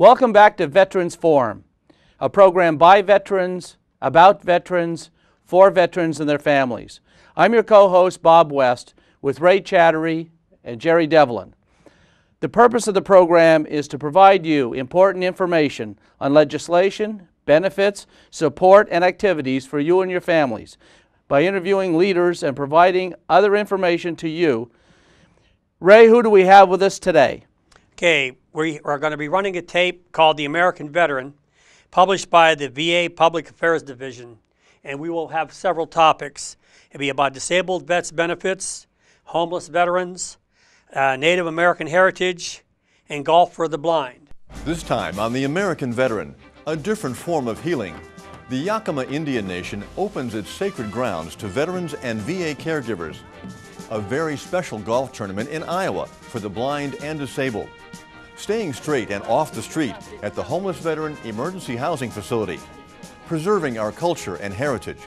Welcome back to Veterans Forum, a program by veterans, about veterans, for veterans and their families. I'm your co-host, Bob West, with Ray Chattery and Jerry Devlin. The purpose of the program is to provide you important information on legislation, benefits, support, and activities for you and your families by interviewing leaders and providing other information to you. Ray, who do we have with us today? Okay, we are going to be running a tape called The American Veteran, published by the VA Public Affairs Division, and we will have several topics. It'll be about disabled vets benefits, homeless veterans, Native American heritage, and golf for the blind. This time on The American Veteran, a different form of healing. The Yakama Indian Nation opens its sacred grounds to veterans and VA caregivers. A very special golf tournament in Iowa for the blind and disabled. Staying straight and off the street at the Homeless Veteran Emergency Housing Facility. Preserving our culture and heritage.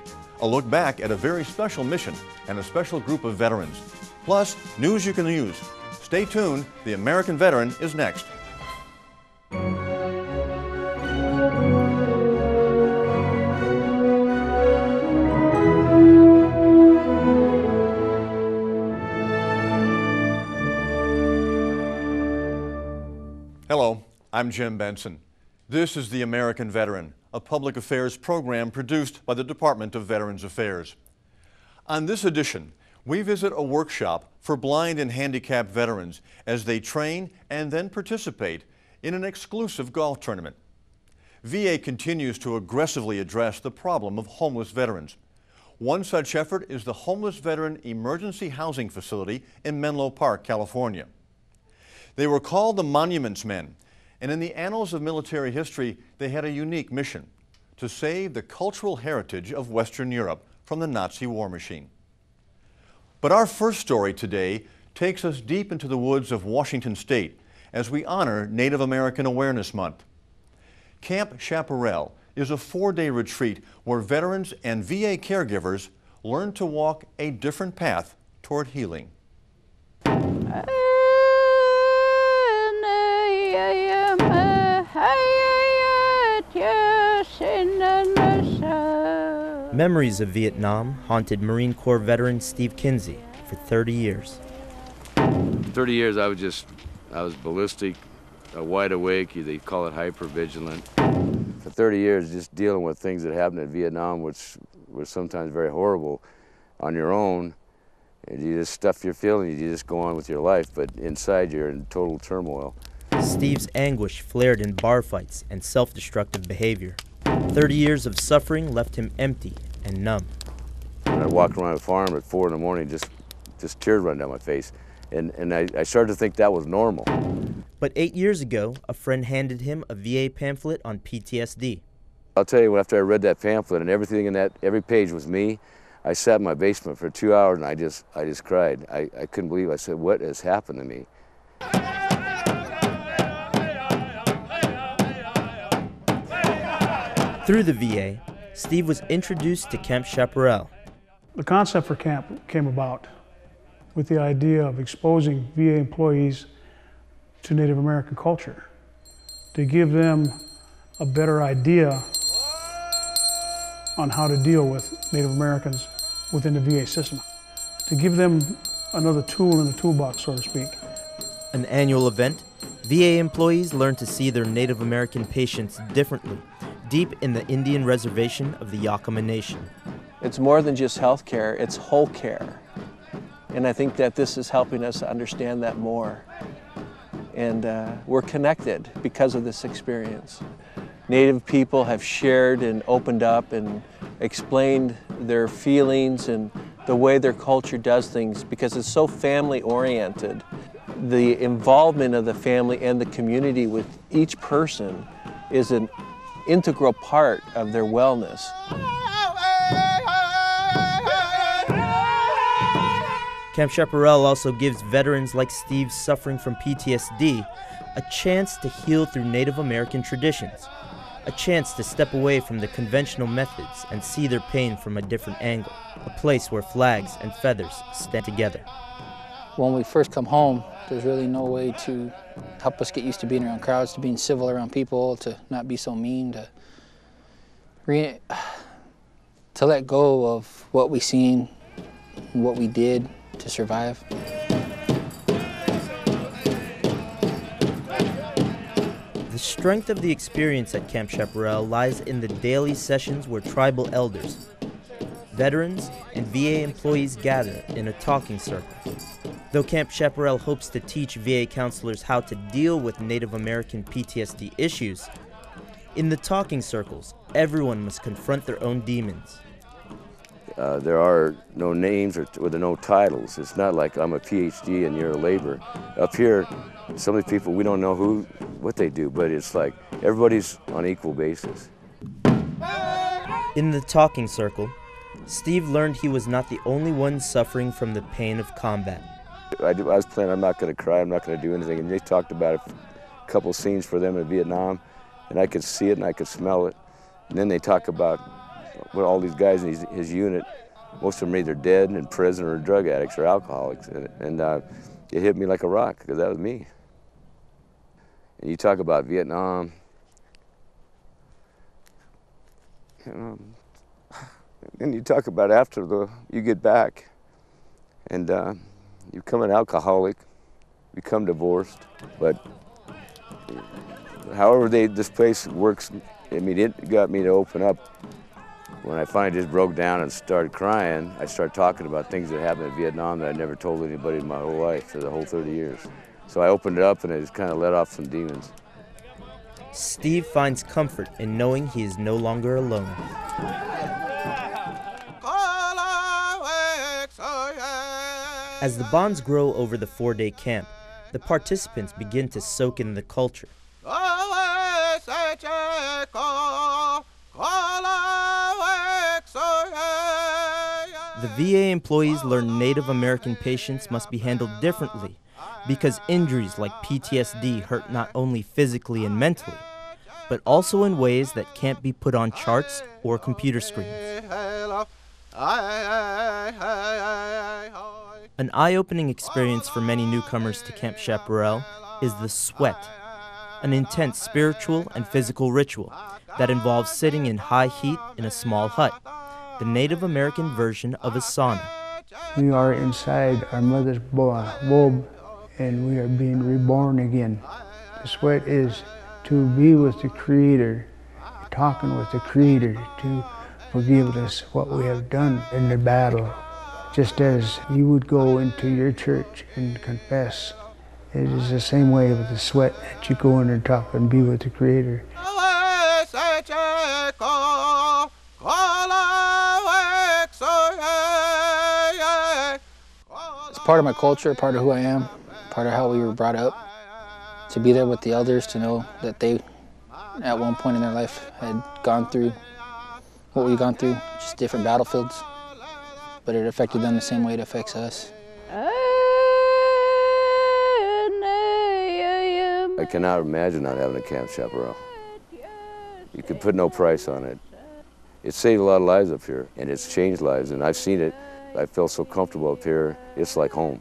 A look back at a very special mission and a special group of veterans. Plus, news you can use. Stay tuned, The American Veteran is next. Hello, I'm Jim Benson. This is The American Veteran, a public affairs program produced by the Department of Veterans Affairs. On this edition, we visit a workshop for blind and handicapped veterans as they train and then participate in an exclusive golf tournament. VA continues to aggressively address the problem of homeless veterans. One such effort is the Homeless Veteran Emergency Housing Facility in Menlo Park, California. They were called the Monuments Men, and in the annals of military history, they had a unique mission: to save the cultural heritage of Western Europe from the Nazi war machine. But our first story today takes us deep into the woods of Washington State as we honor Native American Awareness Month. Camp Chaparral is a 4-day retreat where veterans and VA caregivers learn to walk a different path toward healing. Memories of Vietnam haunted Marine Corps veteran Steve Kinsey for 30 years. 30 years I was ballistic, wide awake, they call it hypervigilant. For 30 years just dealing with things that happened in Vietnam, which were sometimes very horrible on your own. And you just stuff your feelings, you just go on with your life, but inside you're in total turmoil. Steve's anguish flared in bar fights and self-destructive behavior. 30 years of suffering left him empty and numb. When I walked around the farm at 4 in the morning, just tears run down my face. And I started to think that was normal. But 8 years ago, a friend handed him a VA pamphlet on PTSD. I'll tell you, after I read that pamphlet and everything in that, every page was me, I sat in my basement for 2 hours and I just cried. I couldn't believe it. I said, what has happened to me? Through the VA, Steve was introduced to Camp Chaparral. The concept for camp came about with the idea of exposing VA employees to Native American culture, to give them a better idea on how to deal with Native Americans within the VA system, to give them another tool in the toolbox, so to speak. An annual event, VA employees learn to see their Native American patients differently, deep in the Indian reservation of the Yakama Nation. It's more than just health care, it's whole care. And I think that this is helping us understand that more. And we're connected because of this experience. Native people have shared and opened up and explained their feelings and the way their culture does things because it's so family-oriented. The involvement of the family and the community with each person is an integral part of their wellness. Camp Chaparral also gives veterans like Steve suffering from PTSD a chance to heal through Native American traditions, a chance to step away from the conventional methods and see their pain from a different angle, a place where flags and feathers stand together. When we first come home, there's really no way to help us get used to being around crowds, to being civil around people, to not be so mean, to let go of what we seen, what we did to survive. The strength of the experience at Camp Chaparral lies in the daily sessions where tribal elders, veterans, and VA employees gather in a talking circle. Though Camp Chaparral hopes to teach VA counselors how to deal with Native American PTSD issues, in the talking circles, everyone must confront their own demons. There are no names or no titles. It's not like I'm a PhD and you're a laborer. Up here, some of these people, we don't know what they do, but it's like everybody's on equal basis. In the talking circle, Steve learned he was not the only one suffering from the pain of combat. I was planning, I'm not going to cry, I'm not going to do anything, and they talked about a couple scenes for them in Vietnam, and I could see it and I could smell it. And then they talk about all these guys in his unit, most of them are either dead, in prison, or drug addicts, or alcoholics, and it hit me like a rock, because that was me. And you talk about Vietnam, and you talk about after you get back, and you become an alcoholic, become divorced, but however this place works, I mean, it got me to open up. When I finally just broke down and started crying, I started talking about things that happened in Vietnam that I never told anybody in my whole life for the whole 30 years. So I opened it up and I just kind of let off some demons. Steve finds comfort in knowing he is no longer alone. As the bonds grow over the 4-day camp, the participants begin to soak in the culture. The VA employees learn Native American patients must be handled differently because injuries like PTSD hurt not only physically and mentally, but also in ways that can't be put on charts or computer screens. An eye-opening experience for many newcomers to Camp Chaparral is the sweat, an intense spiritual and physical ritual that involves sitting in high heat in a small hut, the Native American version of a sauna. We are inside our mother's womb, and we are being reborn again. The sweat is to be with the Creator, talking with the Creator, to forgive us what we have done in the battle. Just as you would go into your church and confess, it is the same way with the sweat that you go in and talk and be with the Creator. It's part of my culture, part of who I am, part of how we were brought up. To be there with the elders, to know that they, at one point in their life, had gone through what we've gone through, just different battlefields, but it affected them the same way it affects us. I cannot imagine not having a Camp Chaparral. You could put no price on it. It saved a lot of lives up here, and it's changed lives, and I've seen it. I feel so comfortable up here, it's like home.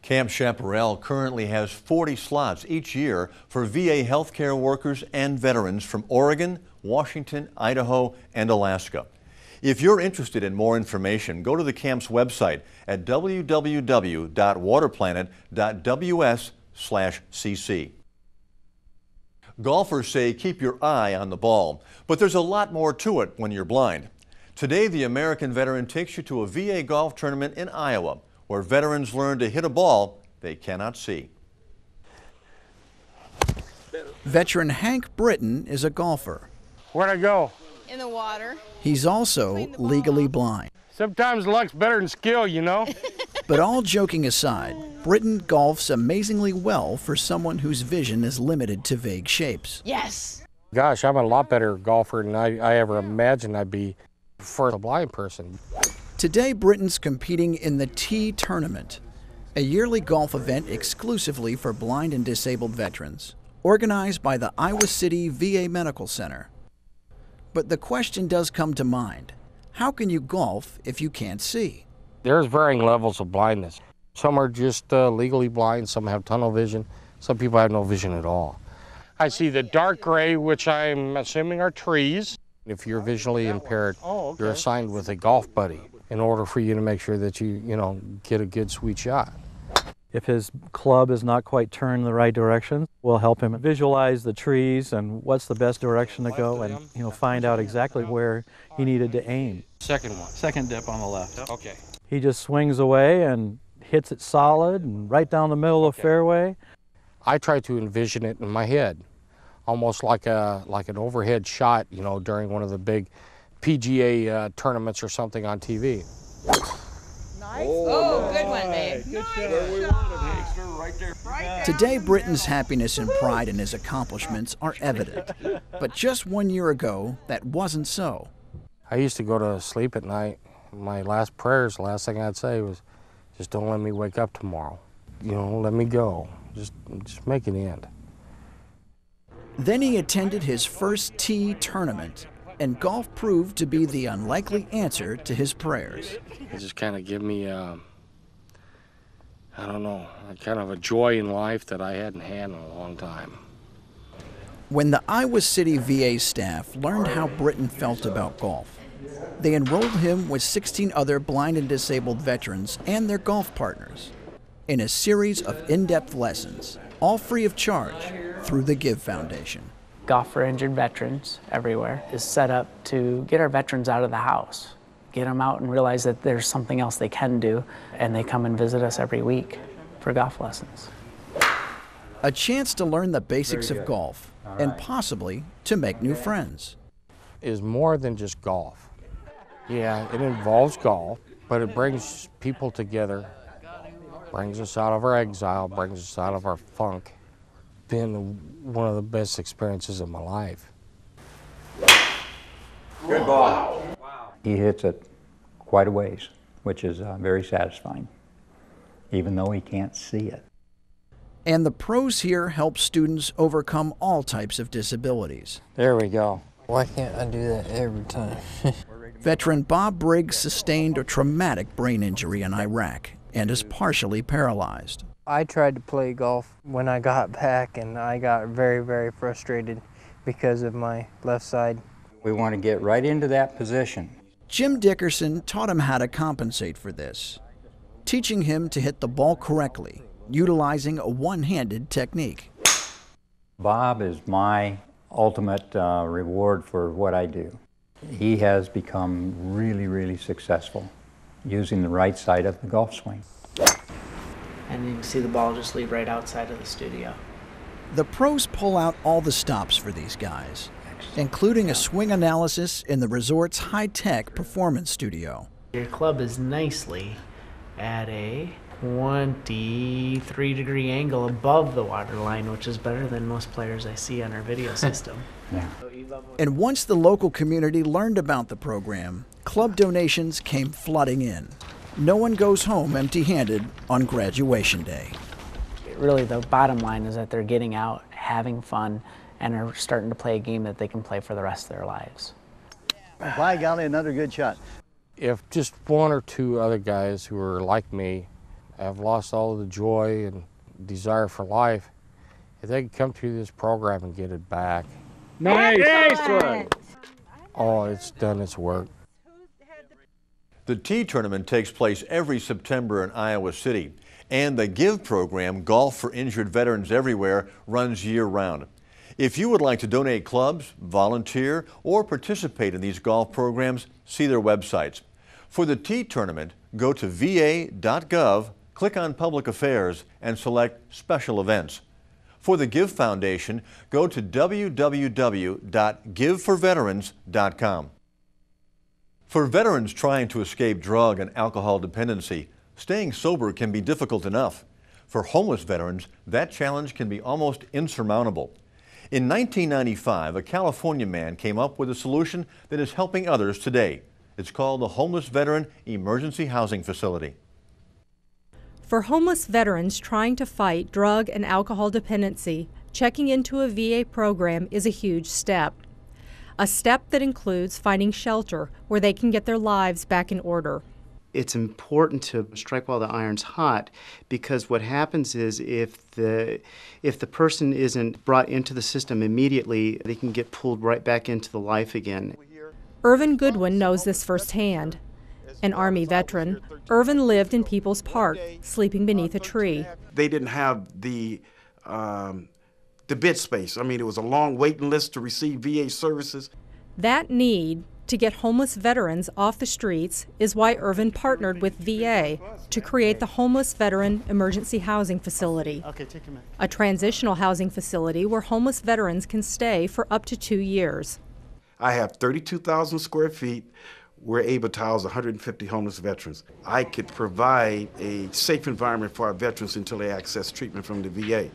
Camp Chaparral currently has 40 slots each year for VA healthcare workers and veterans from Oregon, Washington, Idaho, and Alaska. If you're interested in more information, go to the camp's website at www.waterplanet.ws/cc. Golfers say keep your eye on the ball, but there's a lot more to it when you're blind. Today, the American veteran takes you to a VA golf tournament in Iowa, where veterans learn to hit a ball they cannot see. Veteran Hank Britton is a golfer. Where'd I go? In the water. He's also legally blind. Sometimes luck's better than skill, you know? But all joking aside, Britton golfs amazingly well for someone whose vision is limited to vague shapes. Yes. Gosh, I'm a lot better golfer than I ever imagined I'd be for a blind person. Today, Britton's competing in the T Tournament, a yearly golf event exclusively for blind and disabled veterans, organized by the Iowa City VA Medical Center. But the question does come to mind. How can you golf if you can't see? There's varying levels of blindness. Some are just legally blind, some have tunnel vision, some people have no vision at all. I see the dark gray, which I'm assuming are trees. If you're visually impaired, you're assigned with a golf buddy in order for you to make sure that you get a good sweet shot. If his club is not quite turned in the right direction, we'll help him visualize the trees and what's the best direction to go, and find out exactly where he needed to aim. Second one. Second dip on the left. Okay. He just swings away and hits it solid and right down the middle of the fairway. I try to envision it in my head, almost like an overhead shot, during one of the big PGA tournaments or something on TV. Nice. Oh, good one, babe. Good shot. Where we wanted, Hagster, right there. Today, Britton's happiness and pride in his accomplishments are evident. But just 1 year ago, that wasn't so. I used to go to sleep at night. My last prayers, the last thing I'd say was, just don't let me wake up tomorrow. Let me go. Just make it end. Then he attended his first tee tournament, and golf proved to be the unlikely answer to his prayers. It just kind of gave me, I don't know, kind of a joy in life that I hadn't had in a long time. When the Iowa City VA staff learned how Britton felt about golf, they enrolled him with 16 other blind and disabled veterans and their golf partners in a series of in-depth lessons, all free of charge, through the Give Foundation. Golf for Injured Veterans everywhere is set up to get our veterans out of the house, get them out and realize that there's something else they can do, and they come and visit us every week for golf lessons. A chance to learn the basics of golf and possibly to make new friends. Is more than just golf. Yeah, it involves golf, but it brings people together, brings us out of our exile, brings us out of our funk. Been one of the best experiences of my life. Good ball. Wow. He hits it quite a ways, which is very satisfying, even though he can't see it. And the pros here help students overcome all types of disabilities. There we go. Why can't I do that every time? Veteran Bob Briggs sustained a traumatic brain injury in Iraq and is partially paralyzed. I tried to play golf when I got back, and I got very, very frustrated because of my left side. We want to get right into that position. Jim Dickerson taught him how to compensate for this, teaching him to hit the ball correctly, utilizing a one-handed technique. Bob is my ultimate reward for what I do. He has become really, really successful using the right side of the golf swing. And you can see the ball just leave right outside of the studio. The pros pull out all the stops for these guys, including a swing analysis in the resort's high-tech performance studio. Your club is nicely at a 23-degree angle above the water line, which is better than most players I see on our video system. Yeah. And once the local community learned about the program, club donations came flooding in. No one goes home empty-handed on graduation day. Really, the bottom line is that they're getting out, having fun, and are starting to play a game that they can play for the rest of their lives. By golly, another good shot. If just one or two other guys who are like me have lost all the joy and desire for life, if they can come through this program and get it back. Nice one. Oh, it's done its work. The Tee Tournament takes place every September in Iowa City, and the Give program, Golf for Injured Veterans Everywhere, runs year-round. If you would like to donate clubs, volunteer, or participate in these golf programs, see their websites. For the Tee Tournament, go to va.gov, click on Public Affairs, and select Special Events. For the Give Foundation, go to www.giveforveterans.com. For veterans trying to escape drug and alcohol dependency, staying sober can be difficult enough. For homeless veterans, that challenge can be almost insurmountable. In 1995, a California man came up with a solution that is helping others today. It's called the Homeless Veteran Emergency Housing Facility. For homeless veterans trying to fight drug and alcohol dependency, checking into a VA program is a huge step. a step that includes finding shelter where they can get their lives back in order. It's important to strike while the iron's hot, because what happens is if the person isn't brought into the system immediately, they can get pulled right back into the life again. Irvin Goodwin knows this firsthand. An Army veteran, Irvin lived in People's Park, sleeping beneath a tree. They didn't have the bed space. I mean, it was a long waiting list to receive VA services. That need to get homeless veterans off the streets is why Irvin partnered with VA to create the Homeless Veteran Emergency Housing Facility, a transitional housing facility where homeless veterans can stay for up to 2 years. I have 32,000 square feet. We're able to house 150 homeless veterans. I could provide a safe environment for our veterans until they access treatment from the VA.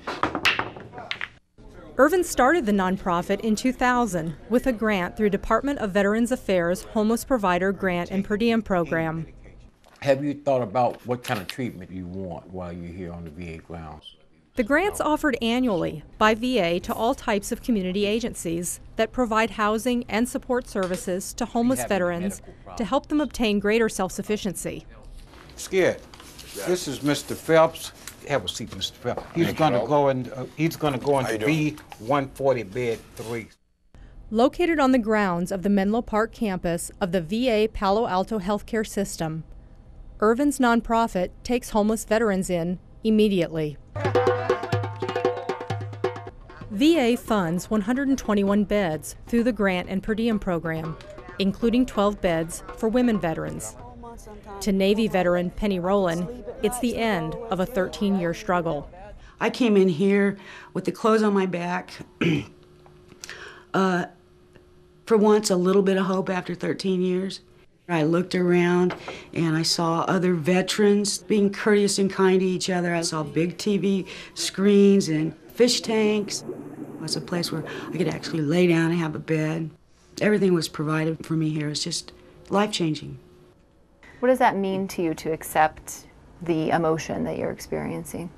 Irvin started the nonprofit in 2000 with a grant through Department of Veterans Affairs Homeless Provider Grant and Per Diem Program. Have you thought about what kind of treatment you want while you're here on the VA grounds? The grant's offered annually by VA to all types of community agencies that provide housing and support services to homeless veterans to help them obtain greater self-sufficiency. Scared. This is Mr. Phelps. Have a seat, Mr. Phelps. He's going to go into B140 bed 3. Located on the grounds of the Menlo Park campus of the VA Palo Alto Healthcare System, Irvin's nonprofit takes homeless veterans in immediately. VA funds 121 beds through the Grant and Per Diem program, including 12 beds for women veterans. To Navy veteran Penny Rowland, it's the end of a 13-year struggle. I came in here with the clothes on my back. For once, a little bit of hope after 13 years. I looked around and I saw other veterans being courteous and kind to each other. I saw big TV screens and fish tanks. It was a place where I could actually lay down and have a bed. Everything was provided for me here. It's just life-changing. What does that mean to you to accept the emotion that you're experiencing?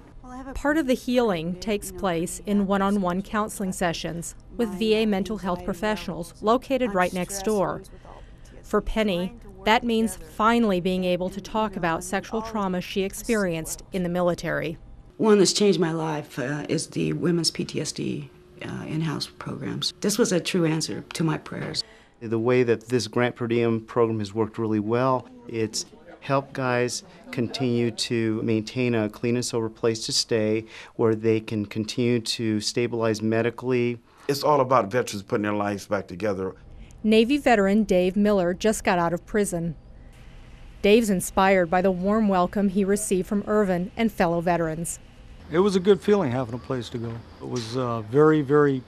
Part of the healing takes place in one-on-one counseling sessions with VA mental health professionals located right next door. For Penny, that means finally being able to talk about sexual trauma she experienced in the military. One that's changed my life is the women's PTSD in-house programs. This was a true answer to my prayers. The way that this Grant Per Diem program has worked really well, it's helped guys continue to maintain a clean and sober place to stay where they can continue to stabilize medically. It's all about veterans putting their lives back together. Navy veteran Dave Miller just got out of prison. Dave's inspired by the warm welcome he received from Irvin and fellow veterans. It was a good feeling having a place to go. It was very, very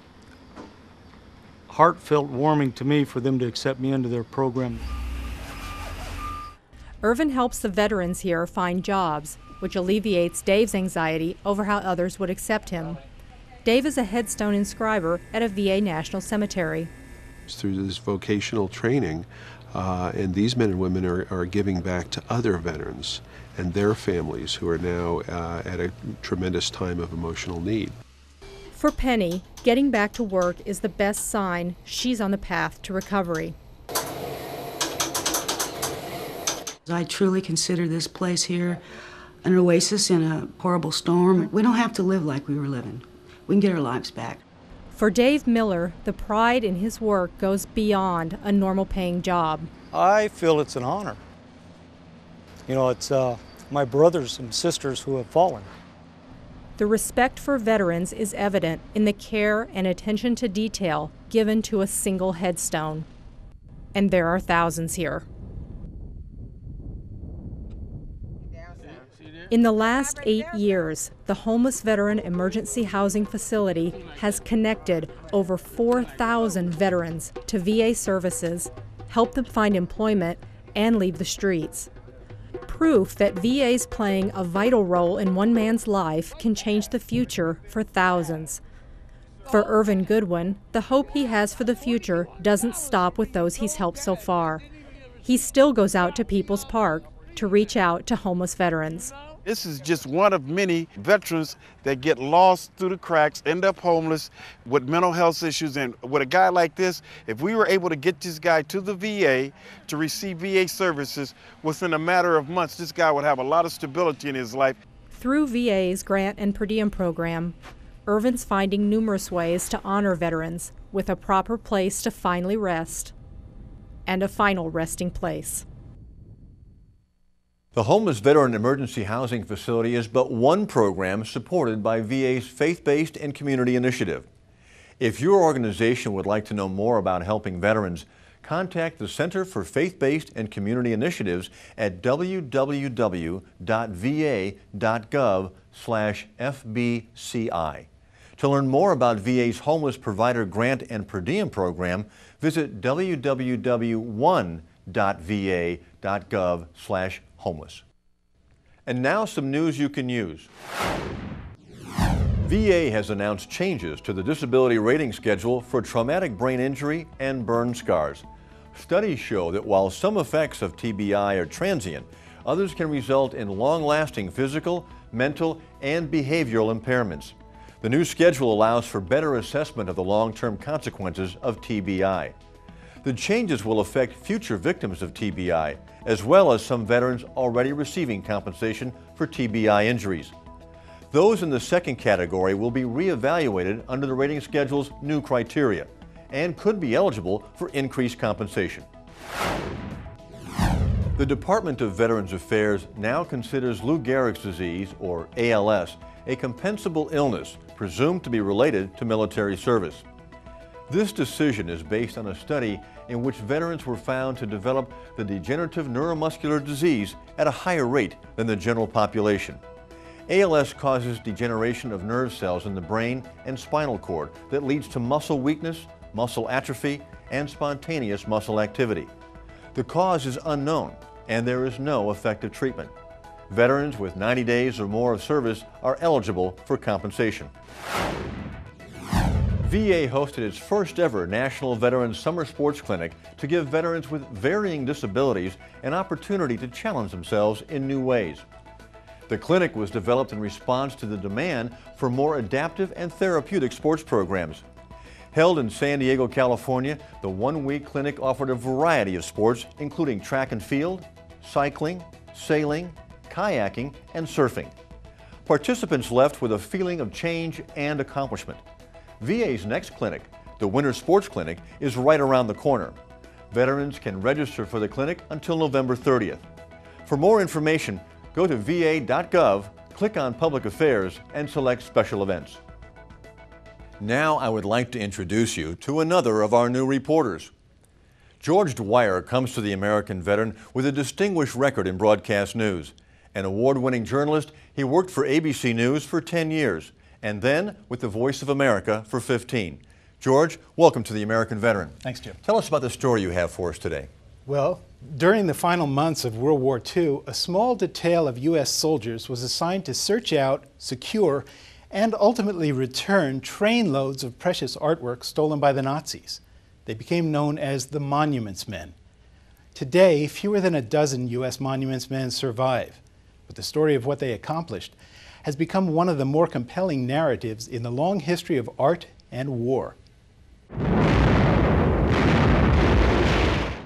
heartfelt, warming to me for them to accept me into their program. Irvin helps the veterans here find jobs, which alleviates Dave's anxiety over how others would accept him. Dave is a headstone inscriber at a VA National Cemetery. Through this vocational training, and these men and women are giving back to other veterans and their families who are now at a tremendous time of emotional need. For Penny, getting back to work is the best sign she's on the path to recovery. I truly consider this place here an oasis in a horrible storm. We don't have to live like we were living. We can get our lives back. For Dave Miller, the pride in his work goes beyond a normal paying job. I feel it's an honor. You know, it's my brothers and sisters who have fallen. The respect for veterans is evident in the care and attention to detail given to a single headstone. And there are thousands here. In the last 8 years, the Homeless Veteran Emergency Housing Facility has connected over 4,000 veterans to VA services, helped them find employment, and leave the streets. Proof that VA is playing a vital role in one man's life can change the future for thousands. For Irvin Goodwin, the hope he has for the future doesn't stop with those he's helped so far. He still goes out to People's Park to reach out to homeless veterans. This is just one of many veterans that get lost through the cracks, end up homeless with mental health issues. And with a guy like this, if we were able to get this guy to the VA to receive VA services within a matter of months, this guy would have a lot of stability in his life. Through VA's grant and per diem program, Irvin's finding numerous ways to honor veterans with a proper place to finally rest and a final resting place. The Homeless Veteran Emergency Housing Facility is but one program supported by VA's faith-based and community initiative. If your organization would like to know more about helping veterans, contact the Center for Faith-Based and Community Initiatives at www.va.gov/FBCI. To learn more about VA's Homeless Provider Grant and Per Diem program, visit www.one.va.gov/homeless. And now some news you can use. VA has announced changes to the disability rating schedule for traumatic brain injury and burn scars. Studies show that while some effects of TBI are transient, others can result in long-lasting physical, mental, and behavioral impairments. The new schedule allows for better assessment of the long-term consequences of TBI. The changes will affect future victims of TBI, as well as some veterans already receiving compensation for TBI injuries. Those in the second category will be reevaluated under the rating schedule's new criteria and could be eligible for increased compensation. The Department of Veterans Affairs now considers Lou Gehrig's disease, or ALS, a compensable illness presumed to be related to military service. This decision is based on a study in which veterans were found to develop the degenerative neuromuscular disease at a higher rate than the general population. ALS causes degeneration of nerve cells in the brain and spinal cord that leads to muscle weakness, muscle atrophy, and spontaneous muscle activity. The cause is unknown, and there is no effective treatment. Veterans with 90 days or more of service are eligible for compensation. VA hosted its first ever National Veterans Summer Sports Clinic to give veterans with varying disabilities an opportunity to challenge themselves in new ways. The clinic was developed in response to the demand for more adaptive and therapeutic sports programs. Held in San Diego, California, the one-week clinic offered a variety of sports, including track and field, cycling, sailing, kayaking, and surfing. Participants left with a feeling of change and accomplishment. VA's next clinic, the Winter Sports Clinic, is right around the corner. Veterans can register for the clinic until November 30th. For more information, go to va.gov, click on Public Affairs, and select Special Events. Now I would like to introduce you to another of our new reporters. George Dwyer comes to the American Veteran with a distinguished record in broadcast news. An award-winning journalist, he worked for ABC News for 10 years, and then with the Voice of America for 15. George, welcome to the American Veteran. Thanks, Jim. Tell us about the story you have for us today. Well, during the final months of World War II, a small detail of U.S. soldiers was assigned to search out, secure, and ultimately return trainloads of precious artwork stolen by the Nazis. They became known as the Monuments Men. Today, fewer than a dozen U.S. Monuments Men survive, but the story of what they accomplished has become one of the more compelling narratives in the long history of art and war.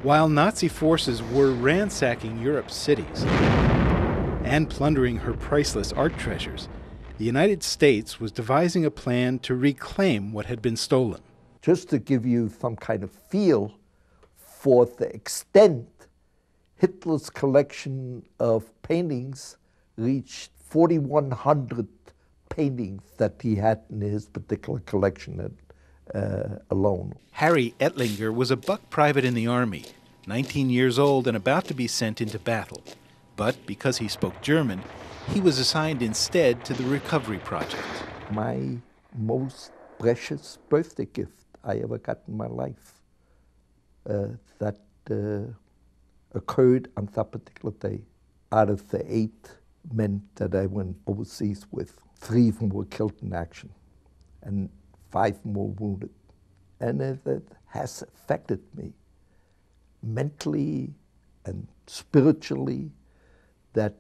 While Nazi forces were ransacking Europe's cities and plundering her priceless art treasures, the United States was devising a plan to reclaim what had been stolen. Just to give you some kind of feel for the extent Hitler's collection of paintings reached 4,100 paintings that he had in his particular collection alone. Harry Ettlinger was a buck private in the Army, 19 years old and about to be sent into battle. But because he spoke German, he was assigned instead to the Recovery Project. My most precious birthday gift I ever got in my life that occurred on that particular day. Out of the 8 men that I went overseas with, 3 of them were killed in action and 5 more wounded. And it has affected me mentally and spiritually, that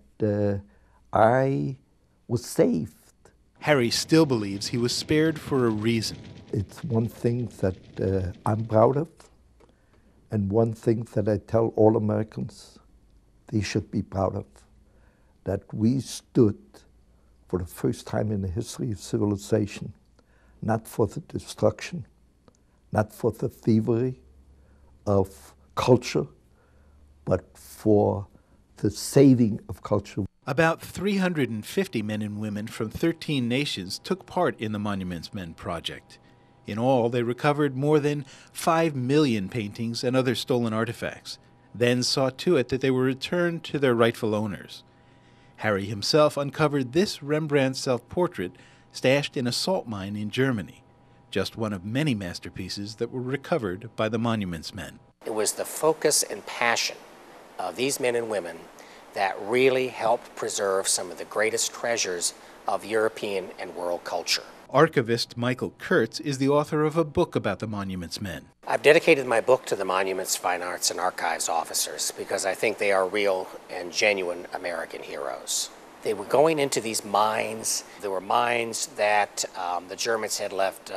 I was saved. Harry still believes he was spared for a reason. It's one thing that I'm proud of, and one thing that I tell all Americans they should be proud of, that we stood for the first time in the history of civilization, not for the destruction, not for the thievery of culture, but for the saving of culture. About 350 men and women from 13 nations took part in the Monuments Men project. In all, they recovered more than 5 million paintings and other stolen artifacts, then saw to it that they were returned to their rightful owners. Harry himself uncovered this Rembrandt self-portrait stashed in a salt mine in Germany, just one of many masterpieces that were recovered by the Monuments Men. It was the focus and passion of these men and women that really helped preserve some of the greatest treasures of European and world culture. Archivist Michael Kurtz is the author of a book about the Monuments Men. I've dedicated my book to the Monuments, Fine Arts, and Archives officers because I think they are real and genuine American heroes. They were going into these mines. There were mines that the Germans had left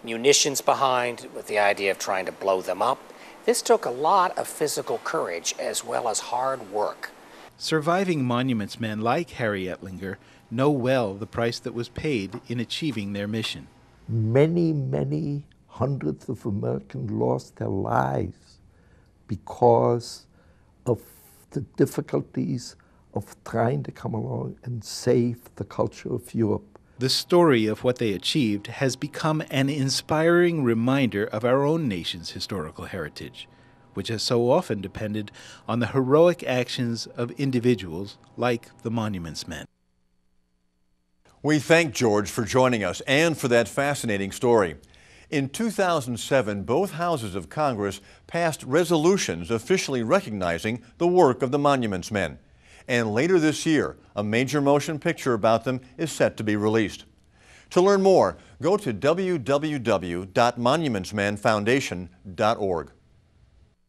munitions behind with the idea of trying to blow them up. This took a lot of physical courage as well as hard work. Surviving Monuments Men like Harry Ettlinger know well the price that was paid in achieving their mission. Many, many hundreds of Americans lost their lives because of the difficulties of trying to come along and save the culture of Europe. The story of what they achieved has become an inspiring reminder of our own nation's historical heritage, which has so often depended on the heroic actions of individuals like the Monuments Men. We thank George for joining us and for that fascinating story. In 2007, both houses of Congress passed resolutions officially recognizing the work of the Monuments Men. And later this year, a major motion picture about them is set to be released. To learn more, go to www.monumentsmenfoundation.org.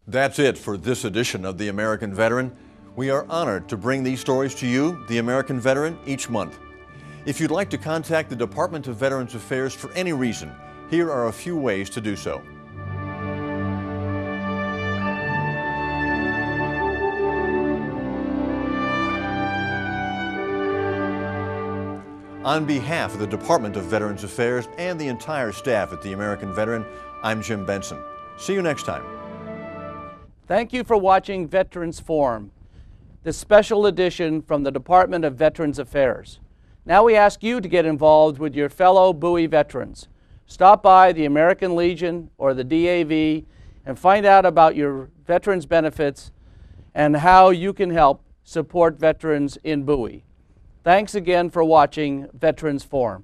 That's it for this edition of The American Veteran. We are honored to bring these stories to you, the American Veteran, each month. If you'd like to contact the Department of Veterans Affairs for any reason, here are a few ways to do so. On behalf of the Department of Veterans Affairs and the entire staff at the American Veteran, I'm Jim Benson. See you next time. Thank you for watching Veterans Forum, this special edition from the Department of Veterans Affairs. Now we ask you to get involved with your fellow Bowie veterans. Stop by the American Legion or the DAV and find out about your veterans benefits and how you can help support veterans in Bowie. Thanks again for watching Veterans Forum.